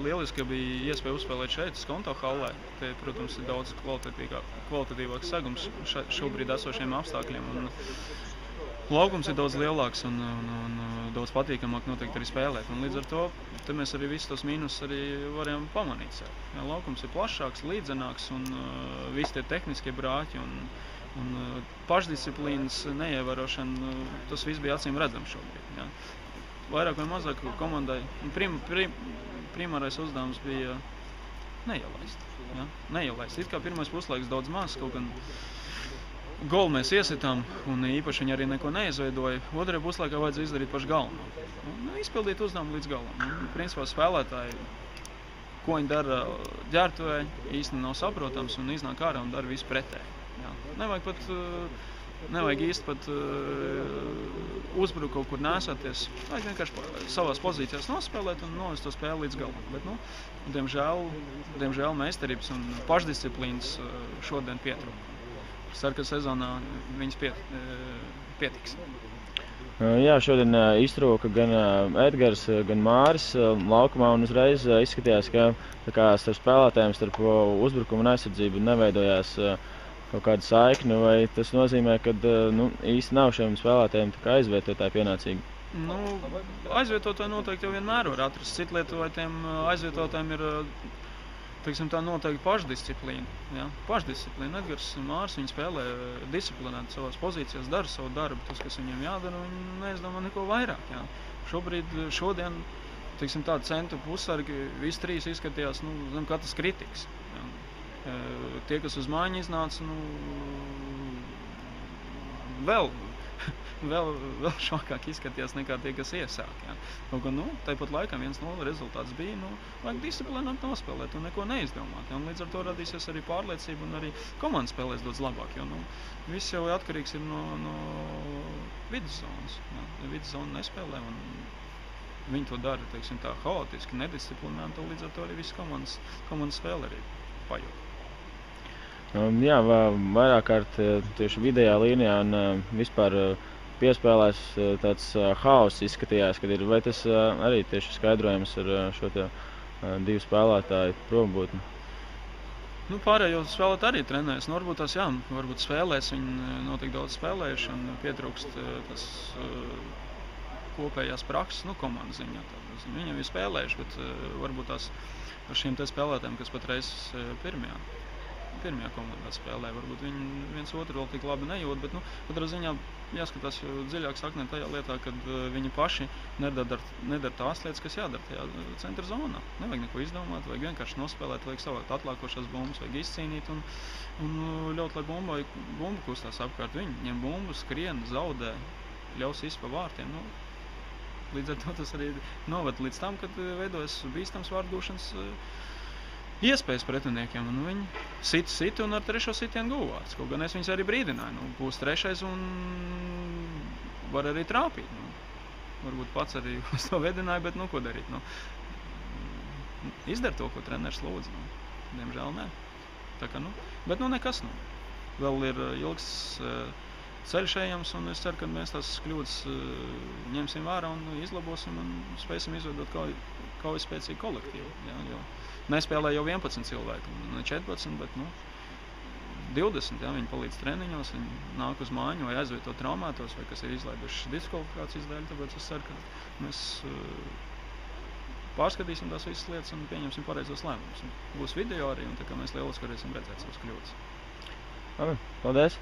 lieliski, ka bija iespēja uzspēlēt šeit, Skonto hallē. Te, protams, ir daudz kvalitatīvāks segums šobrīd esošiem apstākļiem. Un laukums ir daudz lielāks un daudz patīkamāk noteikti arī spēlēt. Un līdz ar to te mēs arī visus tos mīnus arī varējām pamanīt. Ja, laukums ir plašāks, līdzenāks un visi tie tehniskie brāķi un pašdisciplīnas neievērošana, tas viss bija acīm redzams šobrīd. Ja. Vairāk vai mazāk komandai primārais uzdevums bija neielaist. Ja? Neielaist. It kā pirmais puslaiks daudz maz, kaut gan golu mēs iesitām un īpaši viņi arī neko neizveidoja. Otrajā puslaikā vajadzēja izdarīt pašu galveno. Izpildīt uzdevumu līdz galam. Principā spēlētāji, ko viņi dara ģērbtuvē, īsti nav saprotams un iznāk ārā un dara visu pretēji. Ja? Nevajag īsti pat uzbrukt kaut kur nēsāties. Vajag vienkārši savās pozīcijās nospēlēt un novest to spēli līdz galam. Bet, diemžēl meistarības un pašdisciplīnas šodien pietrūka. Ceru, ka sezonā viņas pietiks. Jā, šodien iztrūka gan Edgars, gan Māris laukumā un uzreiz izskatījās, ka starp spēlētājiem, starp uzbrukumu un aizsardzību neveidojās kaut kāda saikne, vai tas nozīmē, ka īsti nav šiem spēlētājiem aizvietotāji pienācīgi? Aizvietotāji noteikti jau vienmēr var atrast. Citu lietu vai tiem aizvietotājiem ir tā noteikti pašdisciplīna. Ja? Pašdisciplīna. Edgars un Māris, viņi spēlē disciplinēti savās pozīcijās, dara savu darbu, tas, kas viņiem jādara, un neizdomā neko vairāk. Ja? Šodien, centra pussargi, visi trīs izskatījās, zem katras kritikas. Ja? Tie, kas uz mājiņu iznāca, vēl šokāk izskatījās nekā tie, kas iesāk. Ja. Kaut gan, tāpat laikā 1-0 rezultāts bija, vajag disciplinēt nospēlēt un neko neizdomāt. Ja. Un līdz ar to radīsies arī pārliecība un arī komanda spēlēs daudz labāk, jo viss jau atkarīgs ir no viduszonas. Ja. Ja viduszona nespēlē un viņi to dara, tā haotiski, nedisciplinēti, un līdz ar to arī viss komandas spēle arī pajūt. Jā, vairāk kārt tieši vidējā līnijā un vispār piespēlēs tāds haoss izskatījās, kad ir, vai tas arī tieši skaidrojams ar šo divu spēlētāju prombūtni? Pārējo spēlēt arī trenējas. Varbūt spēlēs, viņi notiek daudz spēlējuši un pietrūkst tas kopējās prakses, komandas ziņā. Viņam ir spēlējuši, bet varbūt tās ar šiem te spēlētājiem, kas patreiz pirmajā komandā spēlē. Varbūt viņi viens otru vēl tik labi nejūt, bet katrā ziņā jāskatās dziļāk saknē tajā lietā, kad viņi paši nedara tās lietas, kas jādara tajā centra zonā. Nevajag neko izdomāt, vajag vienkārši nospēlēt, vajag savākt atlākošās bumbas, vajag izcīnīt un ļaut, lai bumba kustās apkārt. Viņi ņem bumbu, skrien, zaudē, ļaus izpa vārtiem. Līdz ar to tas arī noved līdz tam, kad veidojas bīstams vārtgūšanas iespējas pretiniekiem, un viņi sita un ar trešo sitienu guva vārds. Kaut gan es viņus arī brīdināju, būs trešais un var arī trāpīt. Varbūt pats arī uz to vedināju, bet ko darīt? Izdara to, ko treneris lūdz. Diemžēl nē. Tā kā, bet nekas. Vēl ir ilgs ceļš ejams, un es ceru, ka mēs tās kļūdas ņemsim vērā un izlabosim un spēsim izveidot kaujaspēcīgu kolektīvu. Ja, jo nespēlē jau 11 cilvēki, ne 14, bet 20. Ja, viņi palīdz treniņos, viņi nāk uz mājiņu vai aizvieto traumētos, vai kas ir izlaiduši diskvalifikācijas dēļ, tāpēc es ceru, ka mēs pārskatīsim tās visas lietas un pieņemsim pareizos lēmumus. Būs video arī, un tā kā mēs lieliski varēsim redzēt savas kļūdas. Paldies!